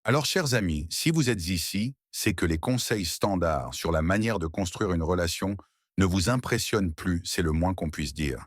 Alors, chers amis, si vous êtes ici, c'est que les conseils standards sur la manière de construire une relation ne vous impressionnent plus, c'est le moins qu'on puisse dire.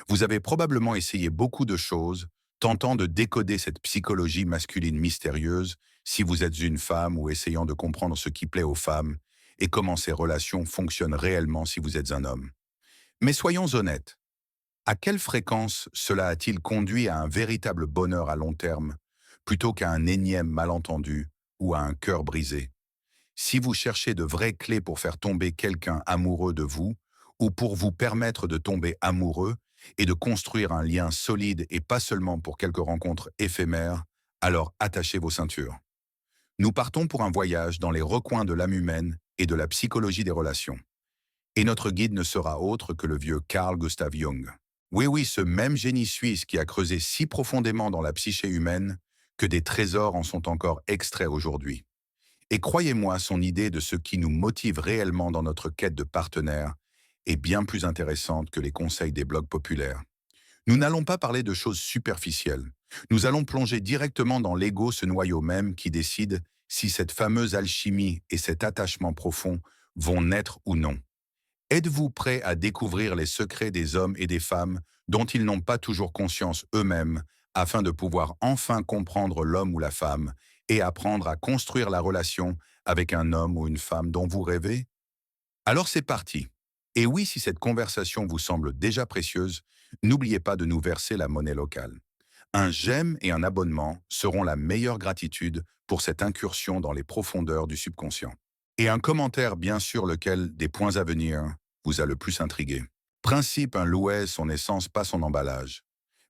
Vous avez probablement essayé beaucoup de choses, tentant de décoder cette psychologie masculine mystérieuse, si vous êtes une femme ou essayant de comprendre ce qui plaît aux femmes, et comment ces relations fonctionnent réellement si vous êtes un homme. Mais soyons honnêtes, à quelle fréquence cela a-t-il conduit à un véritable bonheur à long terme, plutôt qu'à un énième malentendu ou à un cœur brisé? Si vous cherchez de vraies clés pour faire tomber quelqu'un amoureux de vous, ou pour vous permettre de tomber amoureux et de construire un lien solide et pas seulement pour quelques rencontres éphémères, alors attachez vos ceintures. Nous partons pour un voyage dans les recoins de l'âme humaine et de la psychologie des relations. Et notre guide ne sera autre que le vieux Carl Gustav Jung. Oui, oui, ce même génie suisse qui a creusé si profondément dans la psyché humaine que des trésors en sont encore extraits aujourd'hui. Et croyez-moi, son idée de ce qui nous motive réellement dans notre quête de partenaire est bien plus intéressante que les conseils des blogs populaires. Nous n'allons pas parler de choses superficielles. Nous allons plonger directement dans l'ego, ce noyau même qui décide si cette fameuse alchimie et cet attachement profond vont naître ou non. Êtes-vous prêt à découvrir les secrets des hommes et des femmes dont ils n'ont pas toujours conscience eux-mêmes afin de pouvoir enfin comprendre l'homme ou la femme et apprendre à construire la relation avec un homme ou une femme dont vous rêvez? Alors c'est parti. Et oui, si cette conversation vous semble déjà précieuse, n'oubliez pas de nous verser la monnaie locale. Un j'aime et un abonnement seront la meilleure gratitude pour cette incursion dans les profondeurs du subconscient. Et un commentaire, bien sûr, lequel des points à venir vous a le plus intrigué. Principe, un louet, son essence, pas son emballage.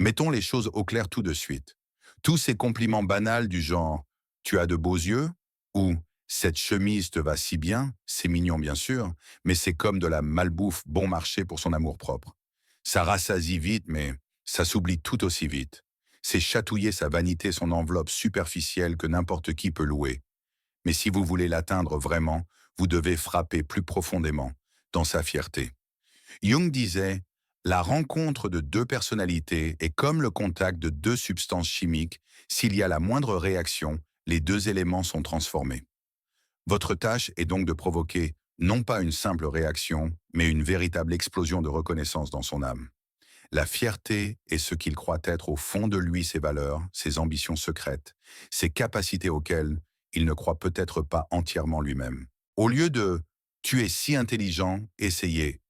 Mettons les choses au clair tout de suite. Tous ces compliments banals du genre «tu as de beaux yeux» ou «cette chemise te va si bien», c'est mignon bien sûr, mais c'est comme de la malbouffe bon marché pour son amour-propre. Ça rassasie vite, mais ça s'oublie tout aussi vite. C'est chatouiller sa vanité, son enveloppe superficielle que n'importe qui peut louer. Mais si vous voulez l'atteindre vraiment, vous devez frapper plus profondément, dans sa fierté. Jung disait, la rencontre de deux personnalités est comme le contact de deux substances chimiques. S'il y a la moindre réaction, les deux éléments sont transformés. Votre tâche est donc de provoquer non pas une simple réaction, mais une véritable explosion de reconnaissance dans son âme. La fierté est ce qu'il croit être au fond de lui, ses valeurs, ses ambitions secrètes, ses capacités auxquelles il ne croit peut-être pas entièrement lui-même. Au lieu de «tu es si intelligent, essayez»,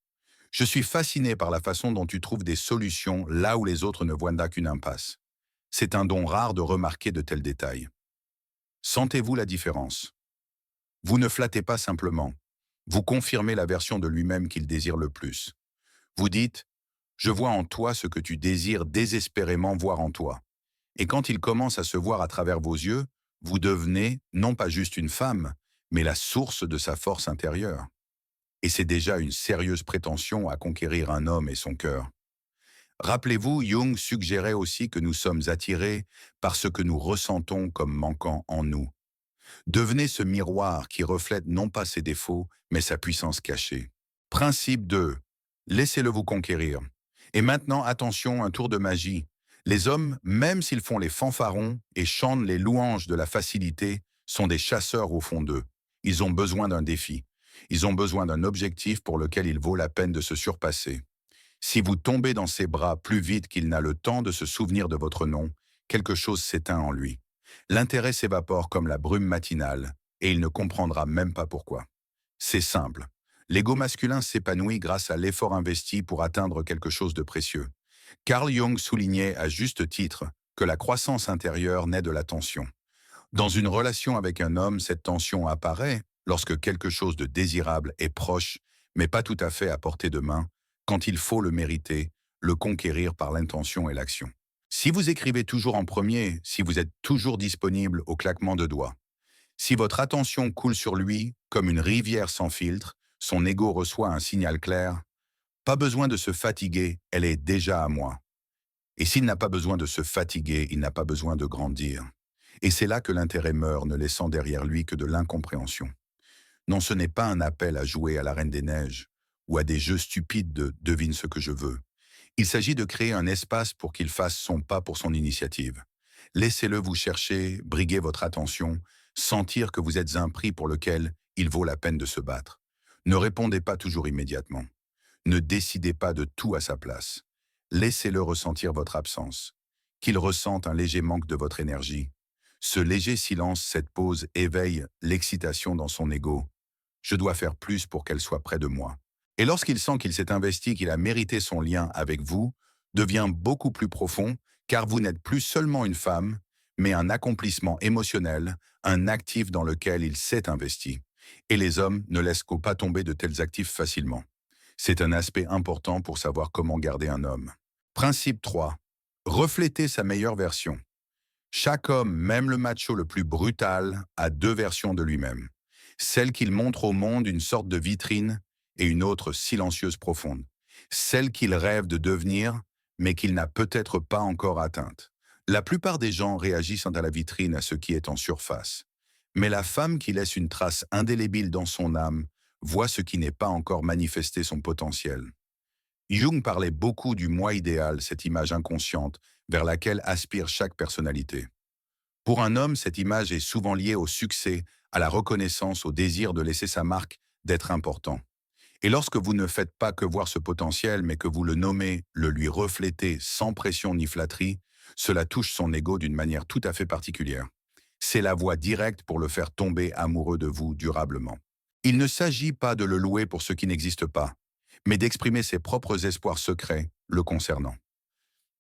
je suis fasciné par la façon dont tu trouves des solutions là où les autres ne voient qu'une impasse. C'est un don rare de remarquer de tels détails. Sentez-vous la différence? Vous ne flattez pas simplement. Vous confirmez la version de lui-même qu'il désire le plus. Vous dites «Je vois en toi ce que tu désires désespérément voir en toi». Et quand il commence à se voir à travers vos yeux, vous devenez non pas juste une femme, mais la source de sa force intérieure. Et c'est déjà une sérieuse prétention à conquérir un homme et son cœur. Rappelez-vous, Jung suggérait aussi que nous sommes attirés par ce que nous ressentons comme manquant en nous. Devenez ce miroir qui reflète non pas ses défauts, mais sa puissance cachée. Principe 2. Laissez-le vous conquérir. Et maintenant, attention, un tour de magie. Les hommes, même s'ils font les fanfarons et chantent les louanges de la facilité, sont des chasseurs au fond d'eux. Ils ont besoin d'un défi. Ils ont besoin d'un objectif pour lequel il vaut la peine de se surpasser. Si vous tombez dans ses bras plus vite qu'il n'a le temps de se souvenir de votre nom, quelque chose s'éteint en lui. L'intérêt s'évapore comme la brume matinale, et il ne comprendra même pas pourquoi. C'est simple. L'ego masculin s'épanouit grâce à l'effort investi pour atteindre quelque chose de précieux. Carl Jung soulignait à juste titre que la croissance intérieure naît de la tension. Dans une relation avec un homme, cette tension apparaît lorsque quelque chose de désirable est proche, mais pas tout à fait à portée de main, quand il faut le mériter, le conquérir par l'intention et l'action. Si vous écrivez toujours en premier, si vous êtes toujours disponible au claquement de doigts, si votre attention coule sur lui comme une rivière sans filtre, son ego reçoit un signal clair, pas besoin de se fatiguer, elle est déjà à moi. Et s'il n'a pas besoin de se fatiguer, il n'a pas besoin de grandir. Et c'est là que l'intérêt meurt, ne laissant derrière lui que de l'incompréhension. Non, ce n'est pas un appel à jouer à la Reine des Neiges ou à des jeux stupides de «devine ce que je veux». Il s'agit de créer un espace pour qu'il fasse son pas pour son initiative. Laissez-le vous chercher, briguer votre attention, sentir que vous êtes un prix pour lequel il vaut la peine de se battre. Ne répondez pas toujours immédiatement. Ne décidez pas de tout à sa place. Laissez-le ressentir votre absence. Qu'il ressente un léger manque de votre énergie. Ce léger silence, cette pause, éveille l'excitation dans son ego. Je dois faire plus pour qu'elle soit près de moi. Et lorsqu'il sent qu'il s'est investi, qu'il a mérité son lien avec vous, devient beaucoup plus profond, car vous n'êtes plus seulement une femme, mais un accomplissement émotionnel, un actif dans lequel il s'est investi. Et les hommes ne laissent pas tomber de tels actifs facilement. C'est un aspect important pour savoir comment garder un homme. Principe 3. Refléter sa meilleure version. Chaque homme, même le macho le plus brutal, a deux versions de lui-même. Celle qu'il montre au monde, une sorte de vitrine, et une autre silencieuse profonde. Celle qu'il rêve de devenir, mais qu'il n'a peut-être pas encore atteinte. La plupart des gens réagissent à la vitrine, à ce qui est en surface. Mais la femme qui laisse une trace indélébile dans son âme voit ce qui n'est pas encore manifesté son potentiel. Jung parlait beaucoup du moi idéal, cette image inconsciente vers laquelle aspire chaque personnalité. Pour un homme, cette image est souvent liée au succès, à la reconnaissance, au désir de laisser sa marque, d'être important. Et lorsque vous ne faites pas que voir ce potentiel, mais que vous le nommez, le lui reflétez sans pression ni flatterie, cela touche son ego d'une manière tout à fait particulière. C'est la voie directe pour le faire tomber amoureux de vous durablement. Il ne s'agit pas de le louer pour ce qui n'existe pas, mais d'exprimer ses propres espoirs secrets le concernant.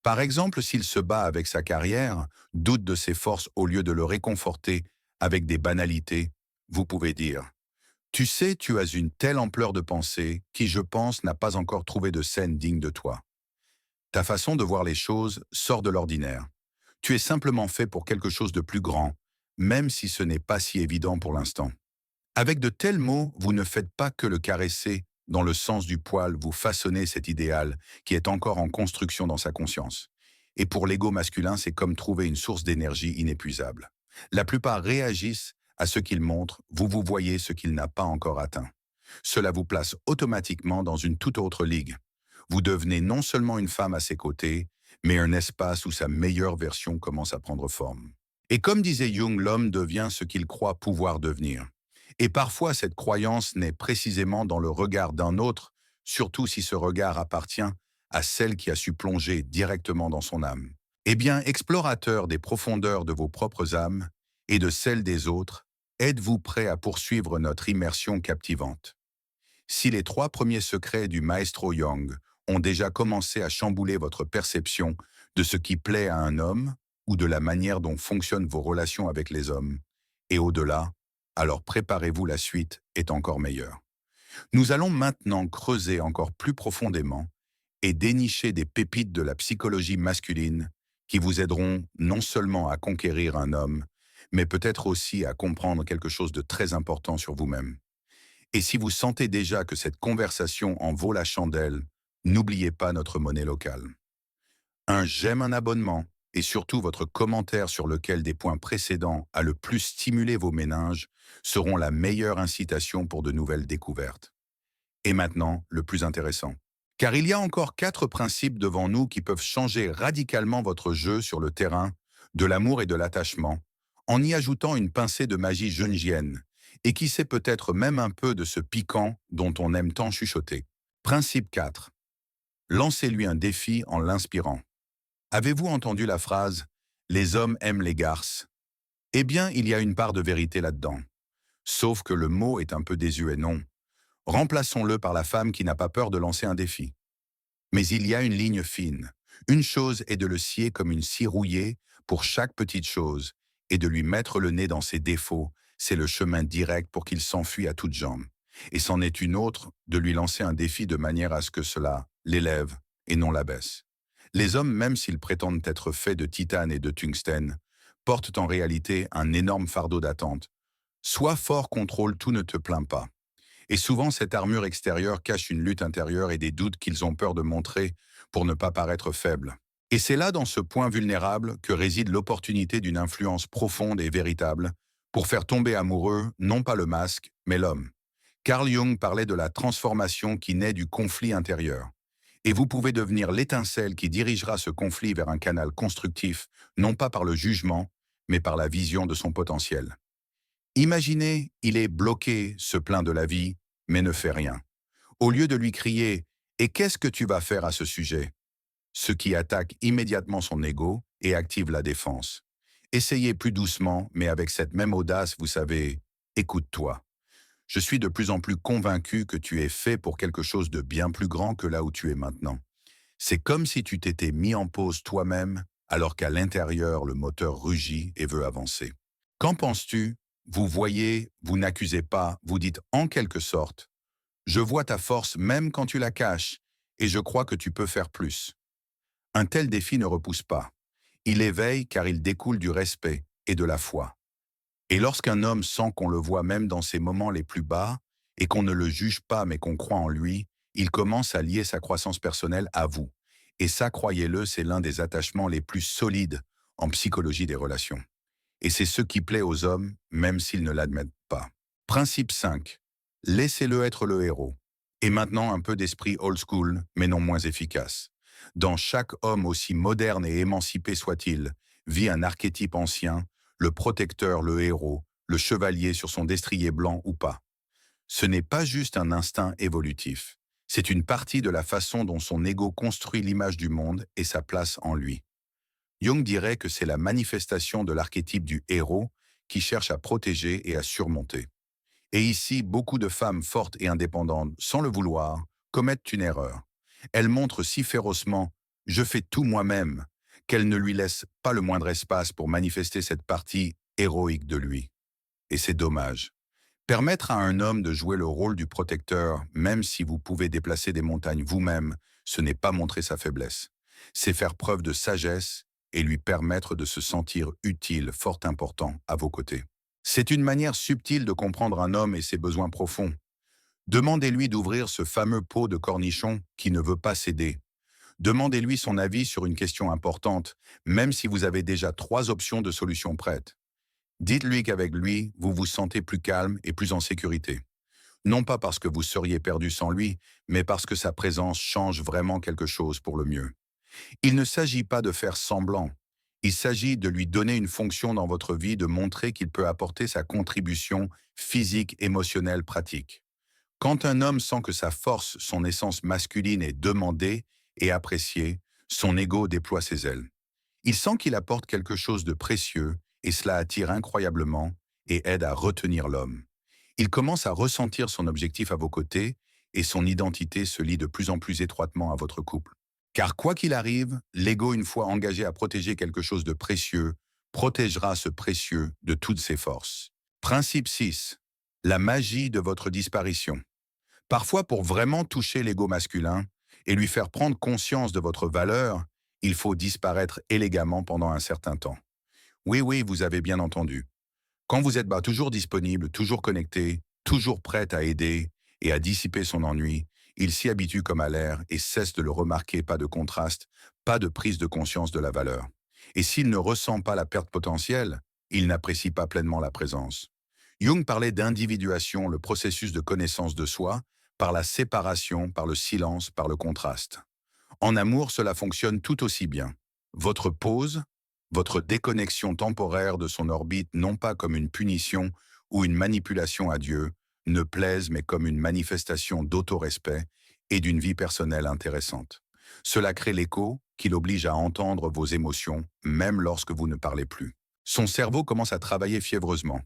Par exemple, s'il se bat avec sa carrière, doute de ses forces au lieu de le réconforter avec des banalités, vous pouvez dire « Tu sais, tu as une telle ampleur de pensée qui, je pense, n'a pas encore trouvé de scène digne de toi. Ta façon de voir les choses sort de l'ordinaire. Tu es simplement fait pour quelque chose de plus grand, même si ce n'est pas si évident pour l'instant. » Avec de tels mots, vous ne faites pas que le caresser, dans le sens du poil, vous façonnez cet idéal qui est encore en construction dans sa conscience. Et pour l'ego masculin, c'est comme trouver une source d'énergie inépuisable. La plupart réagissent à ce qu'il montre, vous voyez ce qu'il n'a pas encore atteint. Cela vous place automatiquement dans une toute autre ligue. Vous devenez non seulement une femme à ses côtés, mais un espace où sa meilleure version commence à prendre forme. Et comme disait Jung, l'homme devient ce qu'il croit pouvoir devenir. Et parfois, cette croyance naît précisément dans le regard d'un autre, surtout si ce regard appartient à celle qui a su plonger directement dans son âme. Eh bien, explorateur des profondeurs de vos propres âmes et de celles des autres, êtes-vous prêt à poursuivre notre immersion captivante? Si les 3 premiers secrets du Maestro Yang ont déjà commencé à chambouler votre perception de ce qui plaît à un homme ou de la manière dont fonctionnent vos relations avec les hommes, et au-delà, alors préparez-vous, la suite est encore meilleure. Nous allons maintenant creuser encore plus profondément et dénicher des pépites de la psychologie masculine qui vous aideront non seulement à conquérir un homme, mais peut-être aussi à comprendre quelque chose de très important sur vous-même. Et si vous sentez déjà que cette conversation en vaut la chandelle, n'oubliez pas notre monnaie locale. Un j'aime, un abonnement, et surtout votre commentaire sur lequel des points précédents a le plus stimulé vos méninges seront la meilleure incitation pour de nouvelles découvertes. Et maintenant, le plus intéressant. Car il y a encore 4 principes devant nous qui peuvent changer radicalement votre jeu sur le terrain de l'amour et de l'attachement, en y ajoutant une pincée de magie jungienne, et qui sait peut-être même un peu de ce piquant dont on aime tant chuchoter. Principe 4. Lancez-lui un défi en l'inspirant. Avez-vous entendu la phrase « Les hommes aiment les garces » ? Eh bien, il y a une part de vérité là-dedans. Sauf que le mot est un peu désuet, non? Remplaçons-le par la femme qui n'a pas peur de lancer un défi. Mais il y a une ligne fine. Une chose est de le scier comme une scie rouillée pour chaque petite chose, et de lui mettre le nez dans ses défauts, c'est le chemin direct pour qu'il s'enfuit à toutes jambes. Et c'en est une autre de lui lancer un défi de manière à ce que cela l'élève et non l'abaisse. Les hommes, même s'ils prétendent être faits de titane et de tungstène, portent en réalité un énorme fardeau d'attente. Sois fort, contrôle, tout ne te plaint pas. Et souvent, cette armure extérieure cache une lutte intérieure et des doutes qu'ils ont peur de montrer pour ne pas paraître faibles. Et c'est là, dans ce point vulnérable, que réside l'opportunité d'une influence profonde et véritable pour faire tomber amoureux, non pas le masque, mais l'homme. Carl Jung parlait de la transformation qui naît du conflit intérieur. Et vous pouvez devenir l'étincelle qui dirigera ce conflit vers un canal constructif, non pas par le jugement, mais par la vision de son potentiel. Imaginez, il est bloqué, se plaint de la vie, mais ne fait rien. Au lieu de lui crier « Et qu'est-ce que tu vas faire à ce sujet ?» Ce qui attaque immédiatement son ego et active la défense. Essayez plus doucement, mais avec cette même audace, vous savez, écoute-toi. Je suis de plus en plus convaincu que tu es fait pour quelque chose de bien plus grand que là où tu es maintenant. C'est comme si tu t'étais mis en pause toi-même, alors qu'à l'intérieur, le moteur rugit et veut avancer. Qu'en penses-tu? Vous voyez, vous n'accusez pas, vous dites en quelque sorte, je vois ta force même quand tu la caches, et je crois que tu peux faire plus. Un tel défi ne repousse pas. Il éveille car il découle du respect et de la foi. Et lorsqu'un homme sent qu'on le voit même dans ses moments les plus bas, et qu'on ne le juge pas mais qu'on croit en lui, il commence à lier sa croissance personnelle à vous. Et ça, croyez-le, c'est l'un des attachements les plus solides en psychologie des relations. Et c'est ce qui plaît aux hommes, même s'ils ne l'admettent pas. Principe 5. Laissez-le être le héros. Et maintenant un peu d'esprit old school, mais non moins efficace. Dans chaque homme, aussi moderne et émancipé soit-il, vit un archétype ancien, le protecteur, le héros, le chevalier sur son destrier blanc ou pas. Ce n'est pas juste un instinct évolutif. C'est une partie de la façon dont son ego construit l'image du monde et sa place en lui. Jung dirait que c'est la manifestation de l'archétype du héros qui cherche à protéger et à surmonter. Et ici, beaucoup de femmes fortes et indépendantes, sans le vouloir, commettent une erreur. Elles montrent si férocement « je fais tout moi-même » qu'elles ne lui laissent pas le moindre espace pour manifester cette partie héroïque de lui. Et c'est dommage. Permettre à un homme de jouer le rôle du protecteur, même si vous pouvez déplacer des montagnes vous-même, ce n'est pas montrer sa faiblesse. C'est faire preuve de sagesse et lui permettre de se sentir utile, fort important, à vos côtés. C'est une manière subtile de comprendre un homme et ses besoins profonds. Demandez-lui d'ouvrir ce fameux pot de cornichons qui ne veut pas céder. Demandez-lui son avis sur une question importante, même si vous avez déjà 3 options de solutions prêtes. Dites-lui qu'avec lui, vous vous sentez plus calme et plus en sécurité. Non pas parce que vous seriez perdu sans lui, mais parce que sa présence change vraiment quelque chose pour le mieux. Il ne s'agit pas de faire semblant. Il s'agit de lui donner une fonction dans votre vie, de montrer qu'il peut apporter sa contribution physique, émotionnelle, pratique. Quand un homme sent que sa force, son essence masculine est demandée et appréciée, son ego déploie ses ailes. Il sent qu'il apporte quelque chose de précieux et cela attire incroyablement et aide à retenir l'homme. Il commence à ressentir son objectif à vos côtés et son identité se lie de plus en plus étroitement à votre couple. Car quoi qu'il arrive, l'ego, une fois engagé à protéger quelque chose de précieux, protégera ce précieux de toutes ses forces. Principe 6. La magie de votre disparition. Parfois, pour vraiment toucher l'ego masculin et lui faire prendre conscience de votre valeur, il faut disparaître élégamment pendant un certain temps. Oui, oui, vous avez bien entendu. Quand vous êtes toujours disponible, toujours connecté, toujours prêt à aider et à dissiper son ennui, il s'y habitue comme à l'air et cesse de le remarquer, pas de contraste, pas de prise de conscience de la valeur. Et s'il ne ressent pas la perte potentielle, il n'apprécie pas pleinement la présence. Jung parlait d'individuation, le processus de connaissance de soi, par la séparation, par le silence, par le contraste. En amour, cela fonctionne tout aussi bien. Votre pause, votre déconnexion temporaire de son orbite, non pas comme une punition ou une manipulation à Dieu, ne plaise mais comme une manifestation d'autorespect et d'une vie personnelle intéressante. Cela crée l'écho qui l'oblige à entendre vos émotions, même lorsque vous ne parlez plus. Son cerveau commence à travailler fiévreusement.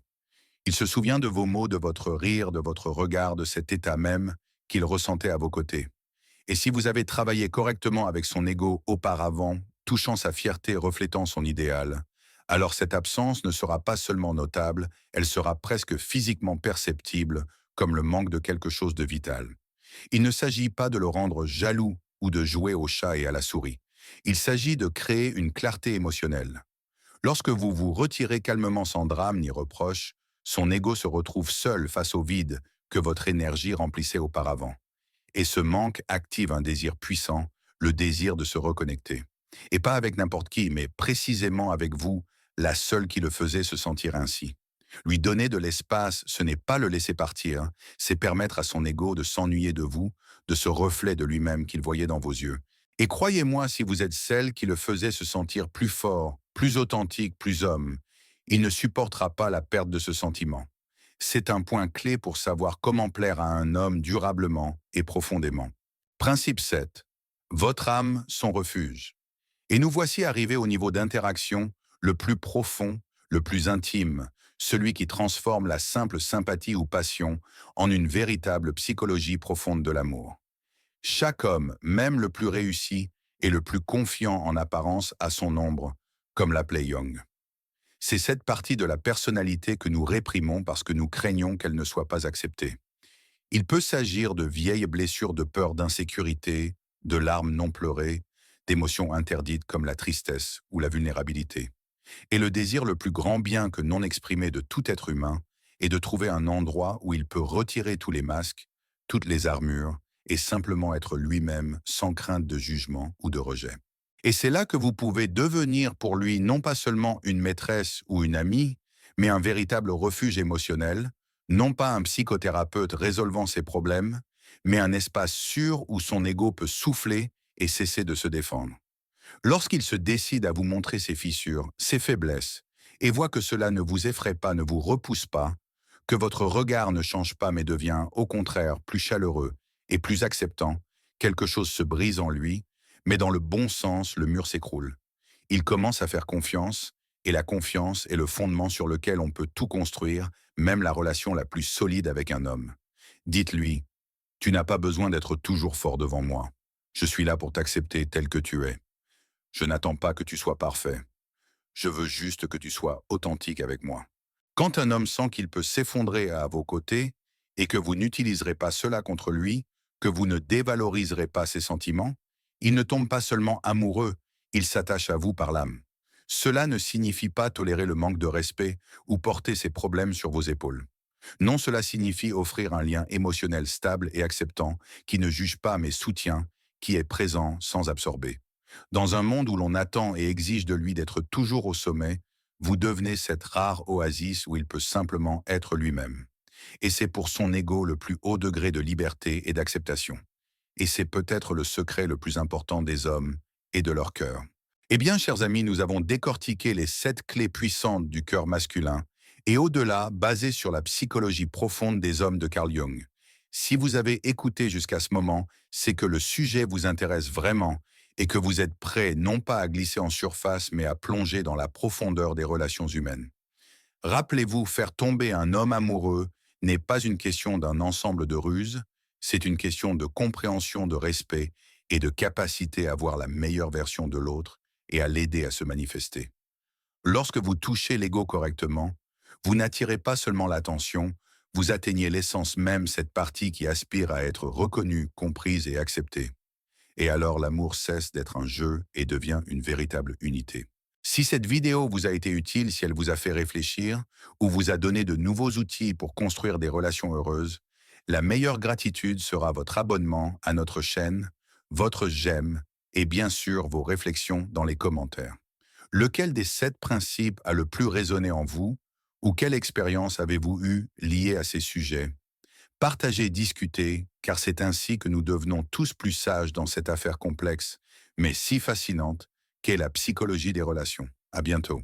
Il se souvient de vos mots, de votre rire, de votre regard, de cet état même qu'il ressentait à vos côtés. Et si vous avez travaillé correctement avec son ego auparavant, touchant sa fierté, reflétant son idéal, alors cette absence ne sera pas seulement notable, elle sera presque physiquement perceptible comme le manque de quelque chose de vital. Il ne s'agit pas de le rendre jaloux ou de jouer au chat et à la souris. Il s'agit de créer une clarté émotionnelle. Lorsque vous vous retirez calmement sans drame ni reproche, son ego se retrouve seul face au vide que votre énergie remplissait auparavant. Et ce manque active un désir puissant, le désir de se reconnecter. Et pas avec n'importe qui, mais précisément avec vous, la seule qui le faisait se sentir ainsi. Lui donner de l'espace, ce n'est pas le laisser partir, c'est permettre à son ego de s'ennuyer de vous, de ce reflet de lui-même qu'il voyait dans vos yeux. Et croyez-moi, si vous êtes celle qui le faisait se sentir plus fort, plus authentique, plus homme, il ne supportera pas la perte de ce sentiment. C'est un point clé pour savoir comment plaire à un homme durablement et profondément. Principe 7. Votre âme, son refuge. Et nous voici arrivés au niveau d'interaction le plus profond, le plus intime, celui qui transforme la simple sympathie ou passion en une véritable psychologie profonde de l'amour. Chaque homme, même le plus réussi et le plus confiant en apparence, a son ombre, comme l'appelait Jung. C'est cette partie de la personnalité que nous réprimons parce que nous craignons qu'elle ne soit pas acceptée. Il peut s'agir de vieilles blessures de peur d'insécurité, de larmes non pleurées, d'émotions interdites comme la tristesse ou la vulnérabilité. Et le désir le plus grand bien que non exprimé de tout être humain est de trouver un endroit où il peut retirer tous les masques, toutes les armures, et simplement être lui-même sans crainte de jugement ou de rejet. Et c'est là que vous pouvez devenir pour lui non pas seulement une maîtresse ou une amie, mais un véritable refuge émotionnel, non pas un psychothérapeute résolvant ses problèmes, mais un espace sûr où son ego peut souffler et cesser de se défendre. Lorsqu'il se décide à vous montrer ses fissures, ses faiblesses, et voit que cela ne vous effraie pas, ne vous repousse pas, que votre regard ne change pas mais devient, au contraire, plus chaleureux et plus acceptant, quelque chose se brise en lui, mais dans le bon sens, le mur s'écroule. Il commence à faire confiance, et la confiance est le fondement sur lequel on peut tout construire, même la relation la plus solide avec un homme. Dites-lui, tu n'as pas besoin d'être toujours fort devant moi. Je suis là pour t'accepter tel que tu es. Je n'attends pas que tu sois parfait. Je veux juste que tu sois authentique avec moi. Quand un homme sent qu'il peut s'effondrer à vos côtés et que vous n'utiliserez pas cela contre lui, que vous ne dévaloriserez pas ses sentiments, il ne tombe pas seulement amoureux, il s'attache à vous par l'âme. Cela ne signifie pas tolérer le manque de respect ou porter ses problèmes sur vos épaules. Non, cela signifie offrir un lien émotionnel stable et acceptant, qui ne juge pas mais soutient, qui est présent sans absorber. Dans un monde où l'on attend et exige de lui d'être toujours au sommet, vous devenez cette rare oasis où il peut simplement être lui-même. Et c'est pour son ego le plus haut degré de liberté et d'acceptation. Et c'est peut-être le secret le plus important des hommes et de leur cœur. Eh bien, chers amis, nous avons décortiqué les 7 clés puissantes du cœur masculin et au-delà, basées sur la psychologie profonde des hommes de Carl Jung. Si vous avez écouté jusqu'à ce moment, c'est que le sujet vous intéresse vraiment et que vous êtes prêt non pas à glisser en surface, mais à plonger dans la profondeur des relations humaines. Rappelez-vous, faire tomber un homme amoureux n'est pas une question d'un ensemble de ruses, c'est une question de compréhension, de respect et de capacité à voir la meilleure version de l'autre et à l'aider à se manifester. Lorsque vous touchez l'ego correctement, vous n'attirez pas seulement l'attention, vous atteignez l'essence même, cette partie qui aspire à être reconnue, comprise et acceptée. Et alors l'amour cesse d'être un jeu et devient une véritable unité. Si cette vidéo vous a été utile, si elle vous a fait réfléchir ou vous a donné de nouveaux outils pour construire des relations heureuses, la meilleure gratitude sera votre abonnement à notre chaîne, votre j'aime et bien sûr vos réflexions dans les commentaires. Lequel des 7 principes a le plus résonné en vous ou quelle expérience avez-vous eue liée à ces sujets? Partagez, discutez, car c'est ainsi que nous devenons tous plus sages dans cette affaire complexe, mais si fascinante, qu'est la psychologie des relations. À bientôt.